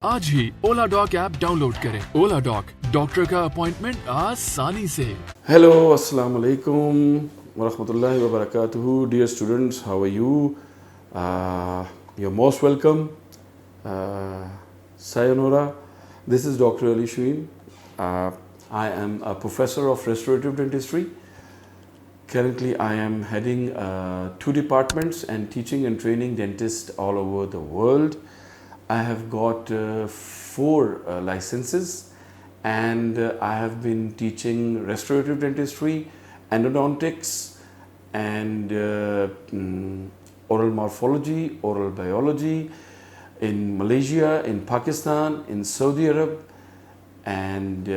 आज ही oladoc app download करें। oladoc, doctor का अपॉइंटमेंट आसानी से। Hello, Assalamu alaikum wa rahmatullahi wa barakatuhu. Dear students, how are you? You're most welcome. Sayonara. This is Dr. Ali Shuin. I am a professor of restorative dentistry. Currently, I am heading 2 departments and teaching and training dentists all over the world. I have got 4 licenses and I have been teaching restorative dentistry, endodontics and oral morphology, oral biology in Malaysia, in Pakistan, in Saudi Arabia, and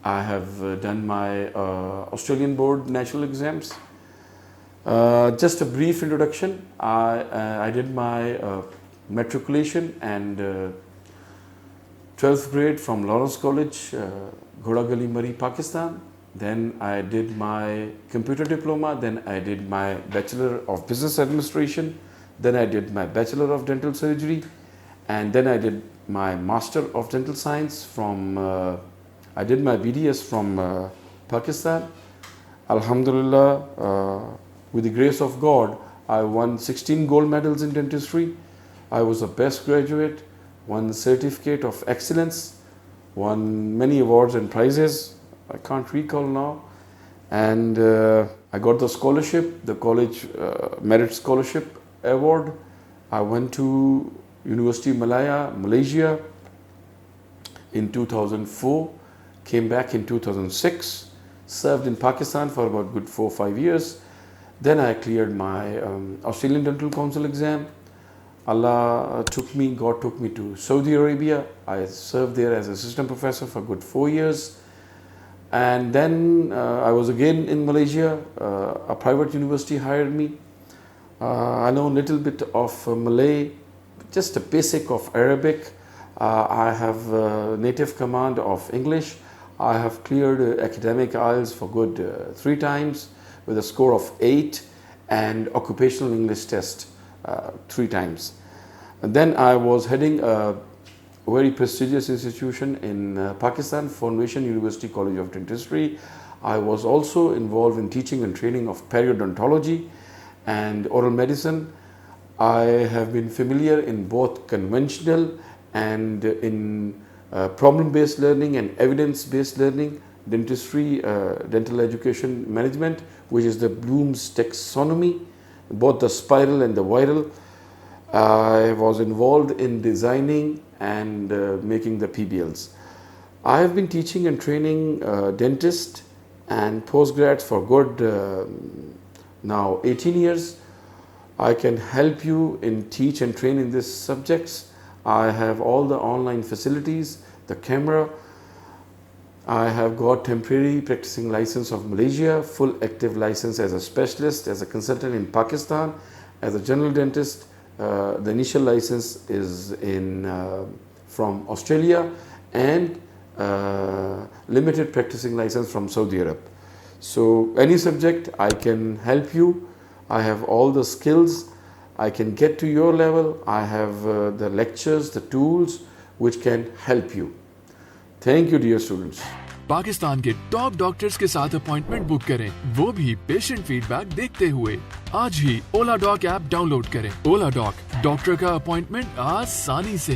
I have done my Australian board national exams. Just a brief introduction. I did my matriculation and 12th grade from Lawrence College, Ghoda Gali Murray, Pakistan. Then I did my computer diploma. Then I did my Bachelor of Business Administration. Then I did my Bachelor of Dental Surgery. And then I did my Master of Dental Science from, I did my BDS from Pakistan. Alhamdulillah, with the grace of God, I won 16 gold medals in dentistry. I was the best graduate, won certificate of excellence, won many awards and prizes. I can't recall now. And I got the scholarship, the college merit scholarship award. I went to University of Malaya, Malaysia in 2004, came back in 2006, served in Pakistan for about good 4 or 5 years. Then I cleared my Australian Dental Council exam. Allah took me, God took me to Saudi Arabia. I served there as assistant professor for good 4 years. And then I was again in Malaysia. A private university hired me. I know a little bit of Malay, just a basic of Arabic. I have native command of English. I have cleared academic IELTS for good 3 times with a score of 8 and occupational English test 3 times. And then I was heading a very prestigious institution in Pakistan, Foundation University College of Dentistry. I was also involved in teaching and training of periodontology and oral medicine. I have been familiar in both conventional and in problem-based learning and evidence-based learning, dentistry, dental education management, which is the Bloom's taxonomy, both the spiral and the viral. I was involved in designing and making the PBLs. I have been teaching and training dentists and postgrads for good now 18 years. I can help you in teach and train in these subjects. I have all the online facilities, the camera. I have got temporary practicing license of Malaysia, full active license as a specialist, as a consultant in Pakistan, as a general dentist. The initial license is from Australia and limited practicing license from Saudi Arabia. So any subject I can help you. I have all the skills. I can get to your level. I have the lectures, the tools which can help you. Thank you, dear students. Pakistan के top doctors के साथ appointment book करें, वो भी patient feedback देखते हुए। आज ही oladoc app download करें। oladoc, डॉक्टर का अपॉइंटमेंट आसानी से।